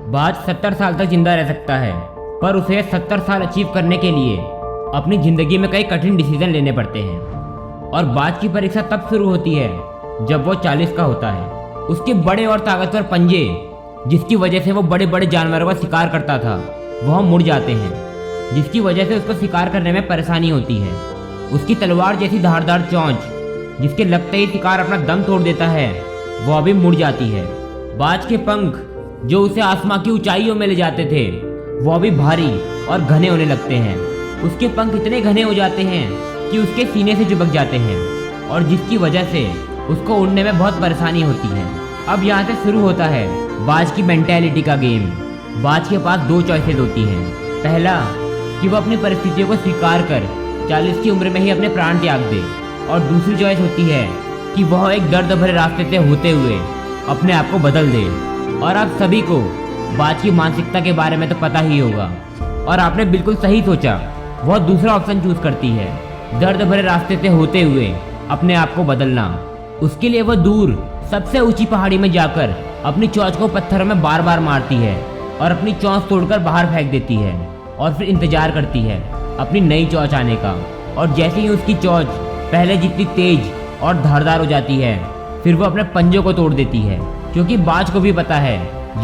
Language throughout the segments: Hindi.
बाज 70 साल तक जिंदा रह सकता है, पर उसे 70 साल अचीव करने के लिए अपनी ज़िंदगी में कई कठिन डिसीजन लेने पड़ते हैं। और बाज की परीक्षा तब शुरू होती है जब वो 40 का होता है। उसके बड़े और ताकतवर पंजे, जिसकी वजह से वो बड़े बड़े जानवरों का शिकार करता था, वह मुड़ जाते हैं, जिसकी वजह से उसको शिकार करने में परेशानी होती है। उसकी तलवार जैसी धारदार चोंच, जिसके लगते ही शिकार अपना दम तोड़ देता है, वह भी मुड़ जाती है। बाज के पंख, जो उसे आसमां की ऊंचाइयों में ले जाते थे, वह भी भारी और घने होने लगते हैं। उसके पंख इतने घने हो जाते हैं कि उसके सीने से चिपक जाते हैं, और जिसकी वजह से उसको उड़ने में बहुत परेशानी होती है। अब यहाँ से शुरू होता है बाज की मेंटेलिटी का गेम। बाज के पास दो चॉइसेस होती हैं। पहला, कि वह अपनी परिस्थितियों को स्वीकार कर 40 की उम्र में ही अपने प्राण त्याग दे, और दूसरी चॉइस होती है कि वह एक दर्द भरे रास्ते से होते हुए अपने आप को बदल दे। और आप सभी को बाज की मानसिकता के बारे में तो पता ही होगा, और आपने बिल्कुल सही सोचा, वह दूसरा ऑप्शन चूज करती है, दर्द भरे रास्ते से होते हुए अपने आप को बदलना। उसके लिए वह दूर सबसे ऊंची पहाड़ी में जाकर अपनी चोंच को पत्थरों में बार बार मारती है और अपनी चोंच तोड़कर बाहर फेंक देती है, और फिर इंतजार करती है अपनी नई चोंच आने का। और जैसे ही उसकी चोंच पहले जितनी तेज और धारदार हो जाती है, फिर वो अपने पंजों को तोड़ देती है, क्योंकि बाज को भी पता है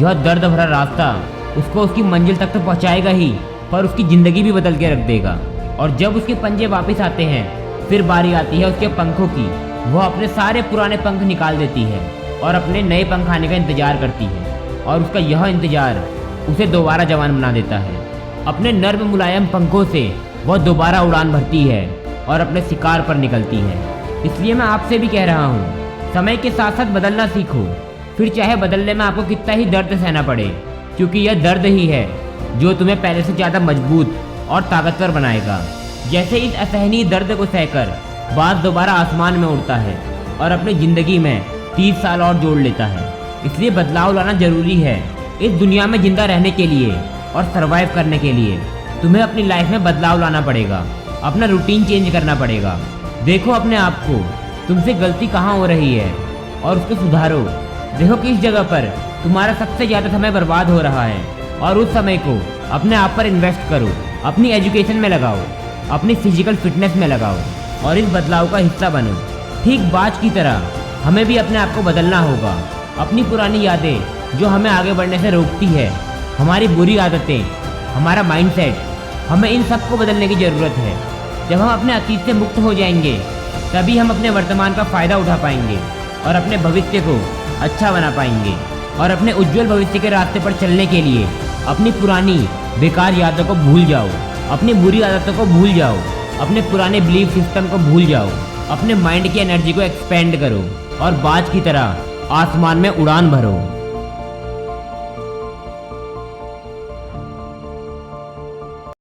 यह दर्द भरा रास्ता उसको उसकी मंजिल तक तो पहुंचाएगा ही, पर उसकी ज़िंदगी भी बदल के रख देगा। और जब उसके पंजे वापस आते हैं, फिर बारी आती है उसके पंखों की। वह अपने सारे पुराने पंख निकाल देती है और अपने नए पंख आने का इंतजार करती है, और उसका यह इंतजार उसे दोबारा जवान बना देता है। अपने नर्म मुलायम पंखों से वह दोबारा उड़ान भरती है और अपने शिकार पर निकलती है। इसलिए मैं आपसे भी कह रहा हूँ, समय के साथ साथ बदलना सीखो, फिर चाहे बदलने में आपको कितना ही दर्द सहना पड़े, क्योंकि यह दर्द ही है जो तुम्हें पहले से ज़्यादा मजबूत और ताकतवर बनाएगा। जैसे इस असहनीय दर्द को सहकर बाज दोबारा आसमान में उड़ता है और अपनी ज़िंदगी में 30 साल और जोड़ लेता है। इसलिए बदलाव लाना जरूरी है। इस दुनिया में जिंदा रहने के लिए और सरवाइव करने के लिए तुम्हें अपनी लाइफ में बदलाव लाना पड़ेगा, अपना रूटीन चेंज करना पड़ेगा। देखो अपने आप को, तुमसे गलती कहाँ हो रही है और उसको सुधारो। देखो किस जगह पर तुम्हारा सबसे ज़्यादा समय बर्बाद हो रहा है, और उस समय को अपने आप पर इन्वेस्ट करो, अपनी एजुकेशन में लगाओ, अपनी फिजिकल फिटनेस में लगाओ, और इस बदलाव का हिस्सा बनो। ठीक बाज की तरह हमें भी अपने आप को बदलना होगा। अपनी पुरानी यादें जो हमें आगे बढ़ने से रोकती है, हमारी बुरी आदतें, हमारा माइंडसेट, हमें इन सब को बदलने की ज़रूरत है। जब हम अपने अतीत से मुक्त हो जाएंगे, तभी हम अपने वर्तमान का फ़ायदा उठा पाएंगे और अपने भविष्य को अच्छा बना पाएंगे। और अपने उज्जवल भविष्य के रास्ते पर चलने के लिए अपनी पुरानी बेकार यादों को भूल जाओ, अपनी बुरी आदतों को भूल जाओ, अपने पुराने बिलीफ सिस्टम को भूल जाओ, अपने माइंड की एनर्जी को एक्सपेंड करो और बाज की तरह आसमान में उड़ान भरो।